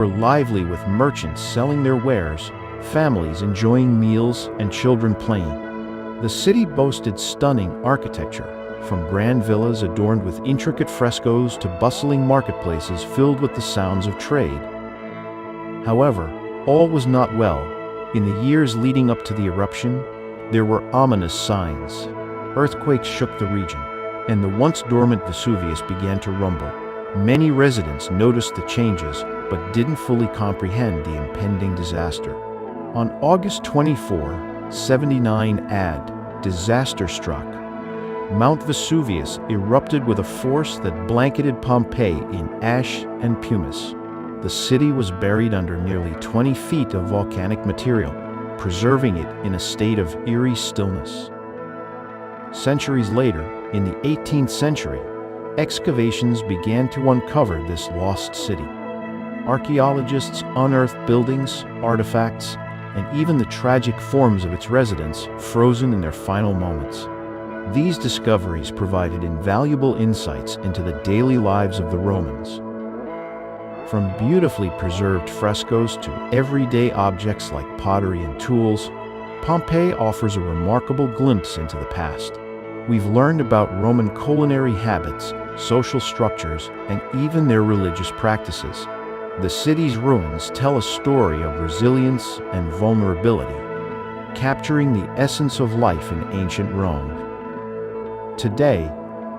were lively with merchants selling their wares, families enjoying meals, and children playing. The city boasted stunning architecture, from grand villas adorned with intricate frescoes to bustling marketplaces filled with the sounds of trade. However, all was not well. In the years leading up to the eruption, there were ominous signs. Earthquakes shook the region, and the once dormant Vesuvius began to rumble. Many residents noticed the changes, but didn't fully comprehend the impending disaster. On August 24, 79 AD, disaster struck. Mount Vesuvius erupted with a force that blanketed Pompeii in ash and pumice. The city was buried under nearly 20 feet of volcanic material, preserving it in a state of eerie stillness. Centuries later, in the 18th century, excavations began to uncover this lost city. Archaeologists unearthed buildings, artifacts, and even the tragic forms of its residents frozen in their final moments. These discoveries provided invaluable insights into the daily lives of the Romans. From beautifully preserved frescoes to everyday objects like pottery and tools, Pompeii offers a remarkable glimpse into the past. We've learned about Roman culinary habits, social structures, and even their religious practices. The city's ruins tell a story of resilience and vulnerability, capturing the essence of life in ancient Rome. Today,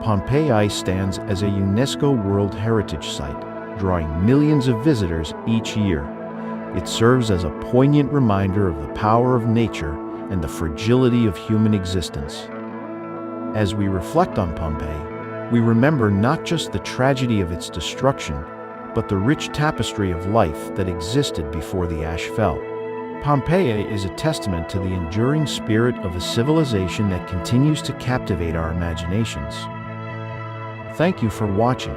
Pompeii stands as a UNESCO World Heritage Site, drawing millions of visitors each year. It serves as a poignant reminder of the power of nature and the fragility of human existence. As we reflect on Pompeii, we remember not just the tragedy of its destruction, but the rich tapestry of life that existed before the ash fell. Pompeii is a testament to the enduring spirit of a civilization that continues to captivate our imaginations. Thank you for watching.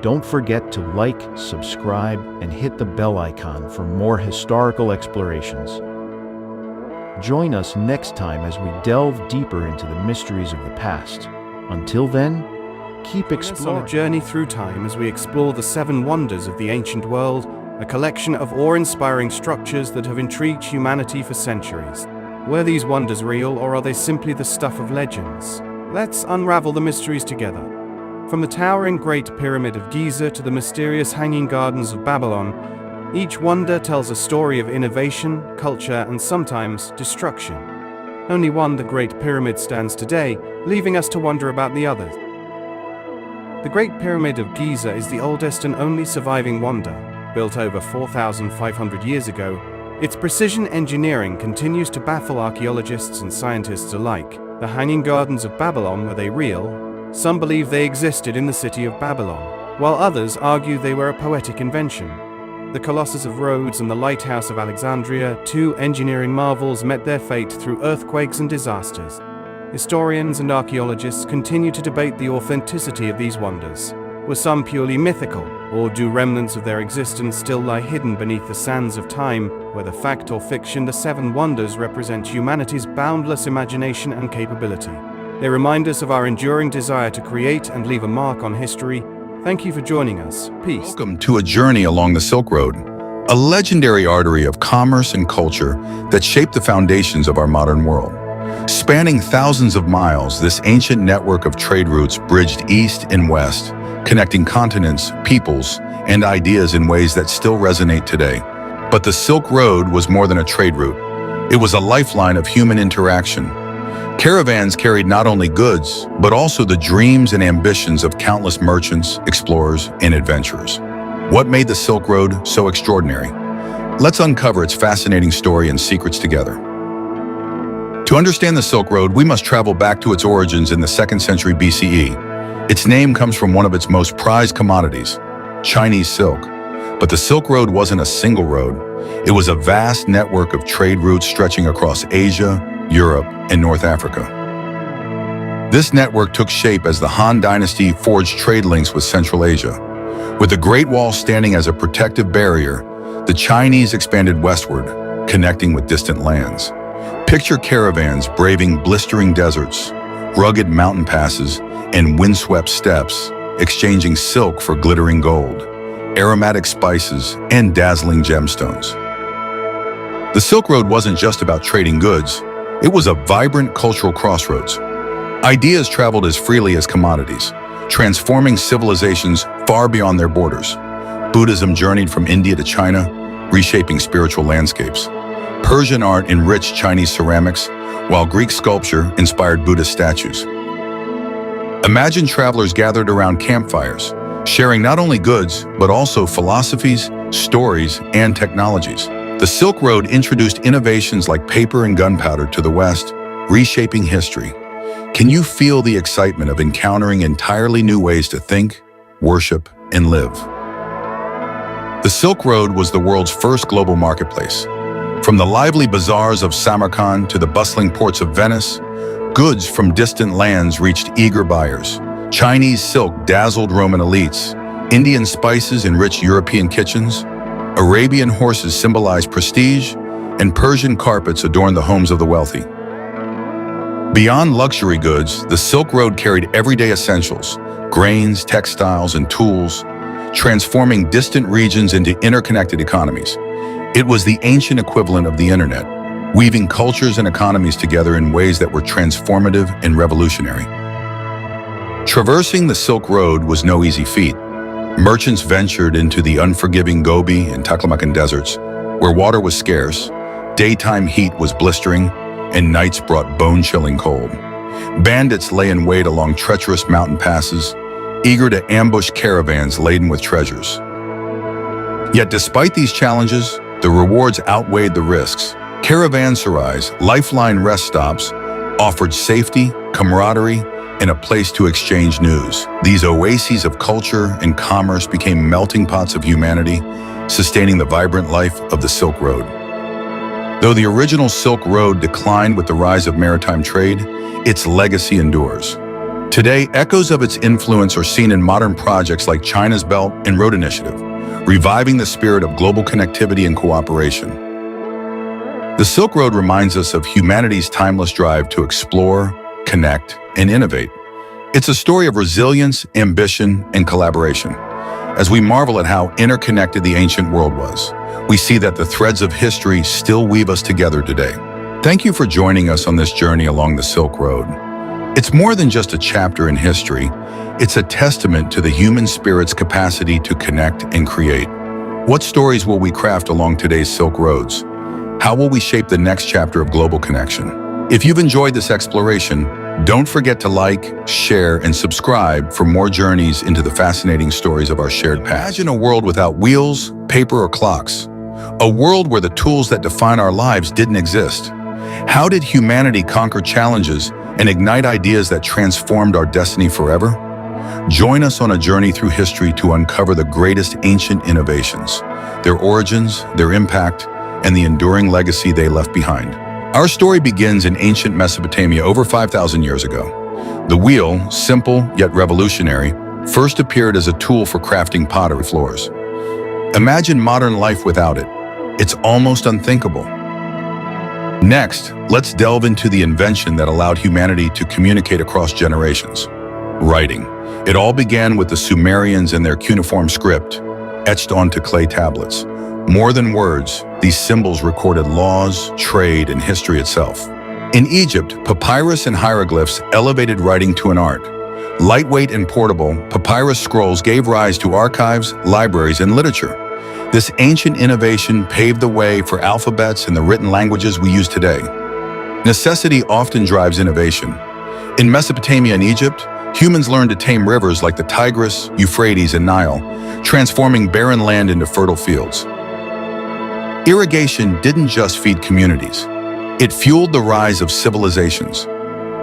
Don't forget to like, subscribe, and hit the bell icon for more historical explorations. Join us next time as we delve deeper into the mysteries of the past. Until then, keep exploring. On a journey through time as we explore the seven wonders of the ancient world, a collection of awe-inspiring structures that have intrigued humanity for centuries. Were these wonders real, or are they simply the stuff of legends? Let's unravel the mysteries together. From the towering Great Pyramid of Giza to the mysterious Hanging Gardens of Babylon, each wonder tells a story of innovation, culture, and sometimes destruction. Only one, the Great Pyramid, stands today, leaving us to wonder about the others. The Great Pyramid of Giza is the oldest and only surviving wonder. Built over 4,500 years ago, its precision engineering continues to baffle archaeologists and scientists alike. The Hanging Gardens of Babylon, were they real? Some believe they existed in the city of Babylon, while others argue they were a poetic invention. The Colossus of Rhodes and the Lighthouse of Alexandria, two engineering marvels, met their fate through earthquakes and disasters. Historians and archaeologists continue to debate the authenticity of these wonders. Were some purely mythical, or do remnants of their existence still lie hidden beneath the sands of time? Whether fact or fiction, the seven wonders represent humanity's boundless imagination and capability. They remind us of our enduring desire to create and leave a mark on history. Thank you for joining us. Peace. Welcome to a journey along the Silk Road, a legendary artery of commerce and culture that shaped the foundations of our modern world. Spanning thousands of miles, this ancient network of trade routes bridged east and west, connecting continents, peoples, and ideas in ways that still resonate today. But the Silk Road was more than a trade route. It was a lifeline of human interaction. Caravans carried not only goods, but also the dreams and ambitions of countless merchants, explorers, and adventurers. What made the Silk Road so extraordinary? Let's uncover its fascinating story and secrets together. To understand the Silk Road, we must travel back to its origins in the 2nd century BCE. Its name comes from one of its most prized commodities, Chinese silk. But the Silk Road wasn't a single road. It was a vast network of trade routes stretching across Asia, Europe, and North Africa. This network took shape as the Han Dynasty forged trade links with Central Asia. With the Great Wall standing as a protective barrier, the Chinese expanded westward, connecting with distant lands. Picture caravans braving blistering deserts, rugged mountain passes, and windswept steppes, exchanging silk for glittering gold. aromatic spices, and dazzling gemstones. The Silk Road wasn't just about trading goods, it was a vibrant cultural crossroads. Ideas traveled as freely as commodities, transforming civilizations far beyond their borders. Buddhism journeyed from India to China, reshaping spiritual landscapes. Persian art enriched Chinese ceramics, while Greek sculpture inspired Buddhist statues. Imagine travelers gathered around campfires, sharing not only goods, but also philosophies, stories, and technologies. The Silk Road introduced innovations like paper and gunpowder to the West, reshaping history. Can you feel the excitement of encountering entirely new ways to think, worship, and live? The Silk Road was the world's first global marketplace. From the lively bazaars of Samarkand to the bustling ports of Venice, goods from distant lands reached eager buyers. Chinese silk dazzled Roman elites, Indian spices enriched European kitchens, Arabian horses symbolized prestige, and Persian carpets adorned the homes of the wealthy. Beyond luxury goods, the Silk Road carried everyday essentials, grains, textiles, and tools, transforming distant regions into interconnected economies. It was the ancient equivalent of the internet, weaving cultures and economies together in ways that were transformative and revolutionary. Traversing the Silk Road was no easy feat. Merchants ventured into the unforgiving Gobi and Taklamakan deserts, where water was scarce, daytime heat was blistering, and nights brought bone-chilling cold. Bandits lay in wait along treacherous mountain passes, eager to ambush caravans laden with treasures. Yet despite these challenges, the rewards outweighed the risks. Caravanserais, lifeline rest stops, offered safety, camaraderie, and a place to exchange news. These oases of culture and commerce became melting pots of humanity, sustaining the vibrant life of the Silk Road. Though the original Silk Road declined with the rise of maritime trade, its legacy endures. Today, echoes of its influence are seen in modern projects like China's Belt and Road Initiative, reviving the spirit of global connectivity and cooperation. The Silk Road reminds us of humanity's timeless drive to explore, connect, and innovate. It's a story of resilience, ambition, and collaboration. As we marvel at how interconnected the ancient world was, we see that the threads of history still weave us together today. Thank you for joining us on this journey along the Silk Road. It's more than just a chapter in history, it's a testament to the human spirit's capacity to connect and create. What stories will we craft along today's Silk Roads? How will we shape the next chapter of global connection? If you've enjoyed this exploration, don't forget to like, share, and subscribe for more journeys into the fascinating stories of our shared past. Imagine a world without wheels, paper, or clocks. A world where the tools that define our lives didn't exist. How did humanity conquer challenges and ignite ideas that transformed our destiny forever? Join us on a journey through history to uncover the greatest ancient innovations, their origins, their impact, and the enduring legacy they left behind. Our story begins in ancient Mesopotamia over 5,000 years ago. The wheel, simple yet revolutionary, first appeared as a tool for crafting pottery floors. Imagine modern life without it. It's almost unthinkable. Next, let's delve into the invention that allowed humanity to communicate across generations: writing. It all began with the Sumerians and their cuneiform script, etched onto clay tablets. More than words, these symbols recorded laws, trade, and history itself. In Egypt, papyrus and hieroglyphs elevated writing to an art. Lightweight and portable, papyrus scrolls gave rise to archives, libraries, and literature. This ancient innovation paved the way for alphabets and the written languages we use today. Necessity often drives innovation. In Mesopotamia and Egypt, humans learned to tame rivers like the Tigris, Euphrates, and Nile, transforming barren land into fertile fields. Irrigation didn't just feed communities. It fueled the rise of civilizations.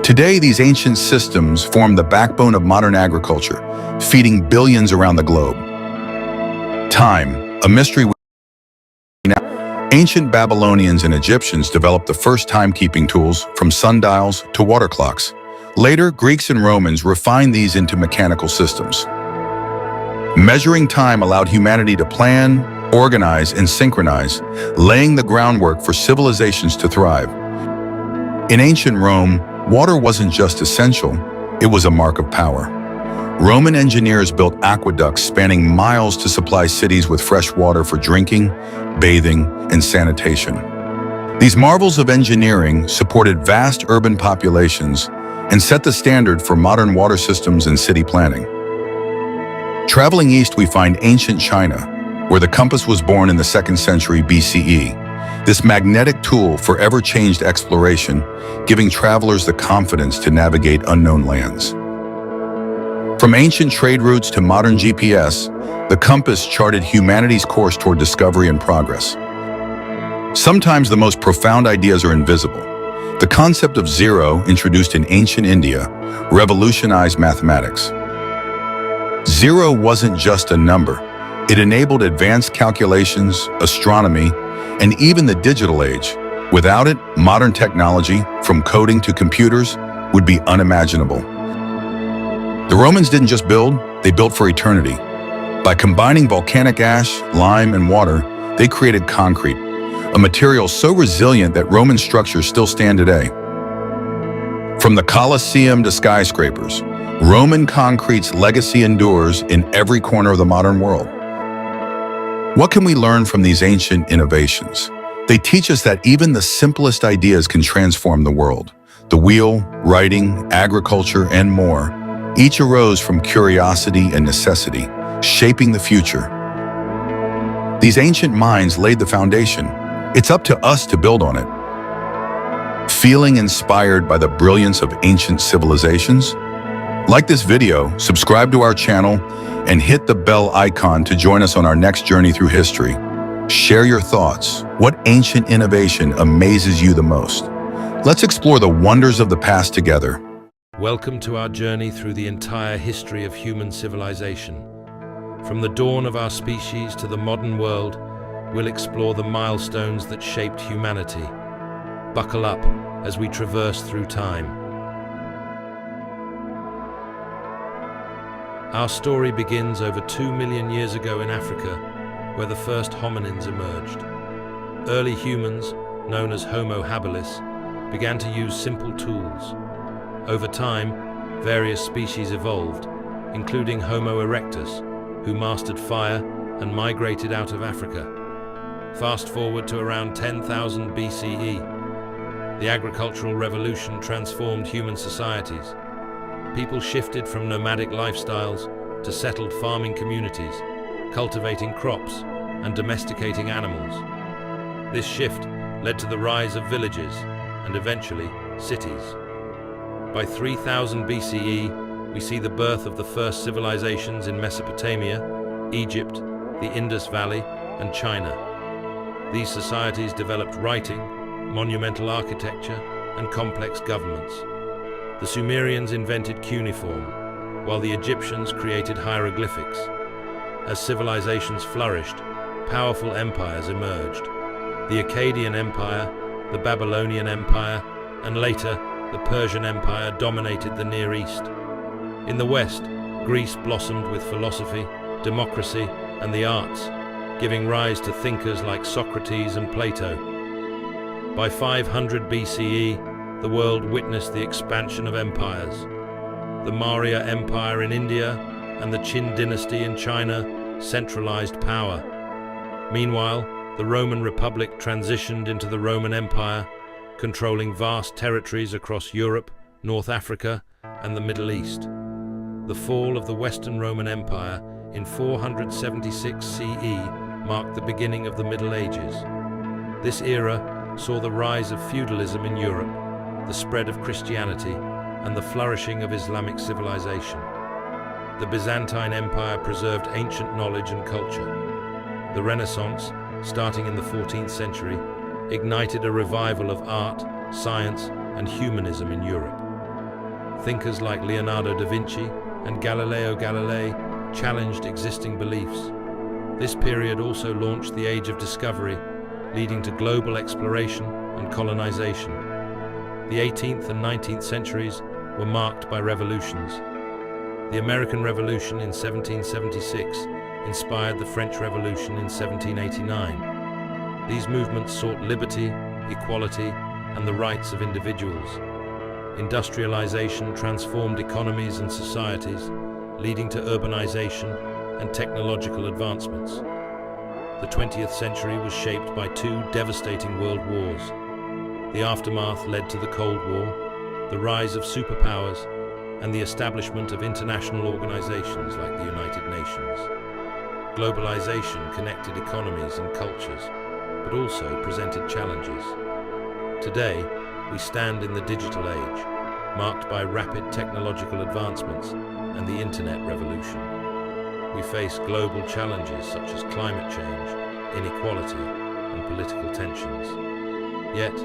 Today, these ancient systems form the backbone of modern agriculture, feeding billions around the globe. Time, a mystery. Ancient Babylonians and Egyptians developed the first timekeeping tools, from sundials to water clocks. Later, Greeks and Romans refined these into mechanical systems. Measuring time allowed humanity to plan, organize, and synchronize, laying the groundwork for civilizations to thrive. In ancient Rome, water wasn't just essential, it was a mark of power. Roman engineers built aqueducts spanning miles to supply cities with fresh water for drinking, bathing, and sanitation. These marvels of engineering supported vast urban populations and set the standard for modern water systems and city planning. Traveling east, we find ancient China, where the compass was born in the 2nd century BCE. This magnetic tool forever changed exploration, giving travelers the confidence to navigate unknown lands. From ancient trade routes to modern GPS, the compass charted humanity's course toward discovery and progress. Sometimes the most profound ideas are invisible. The concept of zero, introduced in ancient India, revolutionized mathematics. Zero wasn't just a number. It enabled advanced calculations, astronomy, and even the digital age. Without it, modern technology, from coding to computers, would be unimaginable. The Romans didn't just build, they built for eternity. By combining volcanic ash, lime, and water, they created concrete, a material so resilient that Roman structures still stand today. From the Colosseum to skyscrapers, Roman concrete's legacy endures in every corner of the modern world. What can we learn from these ancient innovations? They teach us that even the simplest ideas can transform the world. The wheel, writing, agriculture, and more, each arose from curiosity and necessity, shaping the future. These ancient minds laid the foundation. It's up to us to build on it. Feeling inspired by the brilliance of ancient civilizations? Like this video, subscribe to our channel, and hit the bell icon to join us on our next journey through history. Share your thoughts. What ancient innovation amazes you the most? Let's explore the wonders of the past together. Welcome to our journey through the entire history of human civilization. From the dawn of our species to the modern world, we'll explore the milestones that shaped humanity. Buckle up as we traverse through time. Our story begins over 2 million years ago in Africa, where the first hominins emerged. Early humans, known as Homo habilis, began to use simple tools. Over time, various species evolved, including Homo erectus, who mastered fire and migrated out of Africa. Fast forward to around 10,000 BCE. The agricultural revolution transformed human societies. People shifted from nomadic lifestyles to settled farming communities, cultivating crops and domesticating animals. This shift led to the rise of villages and eventually cities. By 3000 BCE, we see the birth of the first civilizations in Mesopotamia, Egypt, the Indus Valley, and China. These societies developed writing, monumental architecture, and complex governments. The Sumerians invented cuneiform, while the Egyptians created hieroglyphics. As civilizations flourished, powerful empires emerged. The Akkadian Empire, the Babylonian Empire, and later, the Persian Empire dominated the Near East. In the West, Greece blossomed with philosophy, democracy, and the arts, giving rise to thinkers like Socrates and Plato. By 500 BCE, the world witnessed the expansion of empires. The Maurya Empire in India and the Qin dynasty in China centralized power. Meanwhile, the Roman Republic transitioned into the Roman Empire, controlling vast territories across Europe, North Africa, and the Middle East. The fall of the Western Roman Empire in 476 CE marked the beginning of the Middle Ages. This era saw the rise of feudalism in Europe, the spread of Christianity, and the flourishing of Islamic civilization. The Byzantine Empire preserved ancient knowledge and culture. The Renaissance, starting in the 14th century, ignited a revival of art, science, and humanism in Europe. Thinkers like Leonardo da Vinci and Galileo Galilei challenged existing beliefs. This period also launched the Age of Discovery, leading to global exploration and colonization. The 18th and 19th centuries were marked by revolutions. The American Revolution in 1776 inspired the French Revolution in 1789. These movements sought liberty, equality, and the rights of individuals. Industrialization transformed economies and societies, leading to urbanization and technological advancements. The 20th century was shaped by two devastating world wars. The aftermath led to the Cold War, the rise of superpowers, and the establishment of international organizations like the United Nations. Globalization connected economies and cultures, but also presented challenges. Today, we stand in the digital age, marked by rapid technological advancements and the internet revolution. We face global challenges such as climate change, inequality, and political tensions. Yet,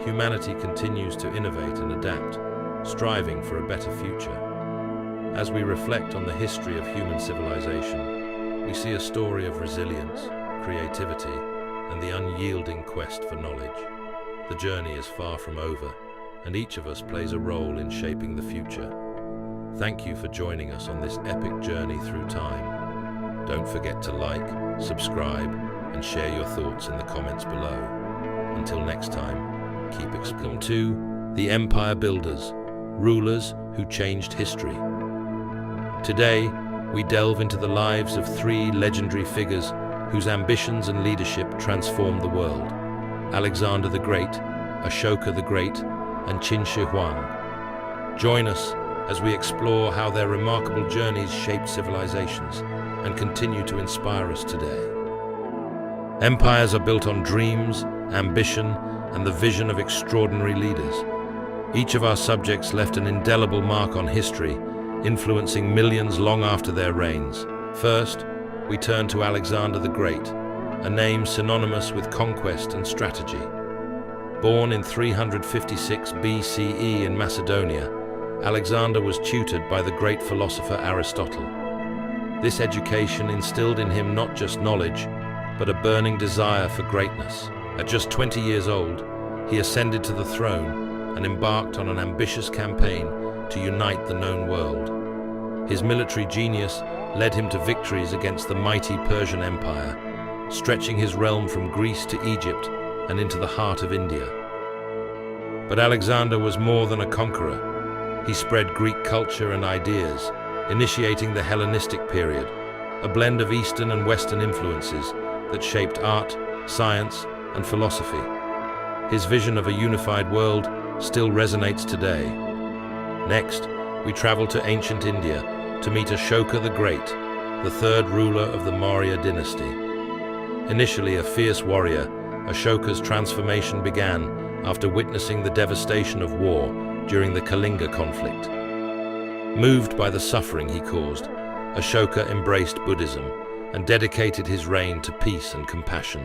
humanity continues to innovate and adapt, striving for a better future. As we reflect on the history of human civilization, we see a story of resilience, creativity, and the unyielding quest for knowledge. The journey is far from over, and each of us plays a role in shaping the future. Thank you for joining us on this epic journey through time. Don't forget to like, subscribe, and share your thoughts in the comments below. Until next time, keep exploring. To the Empire Builders, rulers who changed history. Today, we delve into the lives of three legendary figures whose ambitions and leadership transformed the world: Alexander the Great, Ashoka the Great, and Qin Shi Huang. Join us as we explore how their remarkable journeys shaped civilizations and continue to inspire us today. Empires are built on dreams, ambition, and the vision of extraordinary leaders. Each of our subjects left an indelible mark on history, influencing millions long after their reigns. First, we turn to Alexander the Great, a name synonymous with conquest and strategy. Born in 356 BCE in Macedonia, Alexander was tutored by the great philosopher Aristotle. This education instilled in him not just knowledge, but a burning desire for greatness. At just 20 years old, he ascended to the throne and embarked on an ambitious campaign to unite the known world. His military genius led him to victories against the mighty Persian Empire, stretching his realm from Greece to Egypt and into the heart of India. But Alexander was more than a conqueror. He spread Greek culture and ideas, initiating the Hellenistic period, a blend of Eastern and Western influences that shaped art, science, and philosophy. His vision of a unified world still resonates today. Next, we travel to ancient India to meet Ashoka the Great, the third ruler of the Maurya dynasty. Initially a fierce warrior, Ashoka's transformation began after witnessing the devastation of war during the Kalinga conflict. Moved by the suffering he caused, Ashoka embraced Buddhism and dedicated his reign to peace and compassion.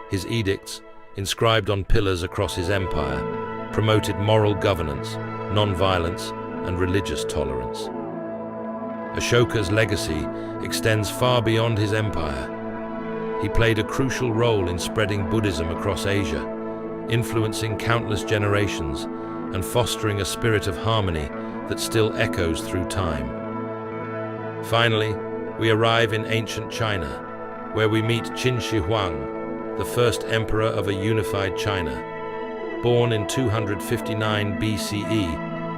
His edicts, inscribed on pillars across his empire, promoted moral governance, non-violence, and religious tolerance. Ashoka's legacy extends far beyond his empire. He played a crucial role in spreading Buddhism across Asia, influencing countless generations and fostering a spirit of harmony that still echoes through time. Finally, we arrive in ancient China, where we meet Qin Shi Huang, the first emperor of a unified China. Born in 259 BCE,